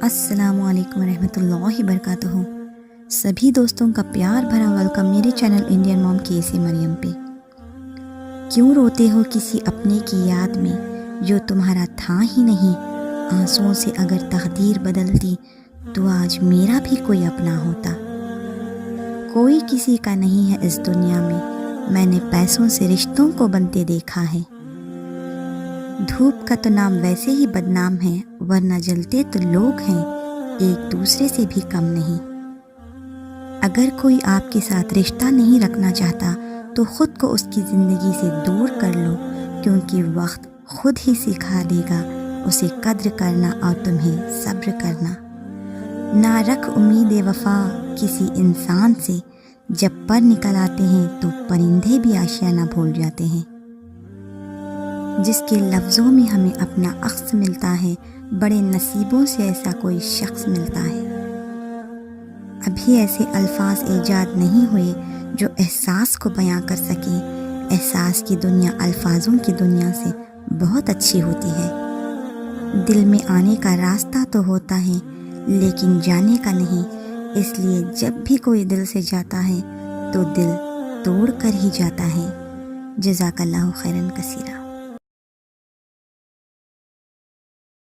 السلام علیکم ورحمۃ اللہ وبرکاتہ۔ سبھی دوستوں کا پیار بھرا ویلکم میرے چینل انڈین موم کیسی مریم پہ۔ کیوں روتے ہو کسی اپنے کی یاد میں جو تمہارا تھا ہی نہیں؟ آنسوؤں سے اگر تقدیر بدلتی تو آج میرا بھی کوئی اپنا ہوتا۔ کوئی کسی کا نہیں ہے اس دنیا میں نے پیسوں سے رشتوں کو بنتے دیکھا ہے۔ دھوپ کا تو نام ویسے ہی بدنام ہے، ورنہ جلتے تو لوگ ہیں، ایک دوسرے سے بھی کم نہیں۔ اگر کوئی آپ کے ساتھ رشتہ نہیں رکھنا چاہتا تو خود کو اس کی زندگی سے دور کر لو، کیونکہ وقت خود ہی سکھا دے گا اسے قدر کرنا اور تمہیں صبر کرنا۔ نہ رکھ امید وفا کسی انسان سے، جب پر نکل آتے ہیں تو پرندے بھی آشیانہ بھول جاتے ہیں۔ جس کے لفظوں میں ہمیں اپنا عکس ملتا ہے، بڑے نصیبوں سے ایسا کوئی شخص ملتا ہے۔ ابھی ایسے الفاظ ایجاد نہیں ہوئے جو احساس کو بیان کر سکیں۔ احساس کی دنیا الفاظوں کی دنیا سے بہت اچھی ہوتی ہے۔ دل میں آنے کا راستہ تو ہوتا ہے لیکن جانے کا نہیں، اس لیے جب بھی کوئی دل سے جاتا ہے تو دل توڑ کر ہی جاتا ہے۔ جزاک اللہ خیرا کثیرا۔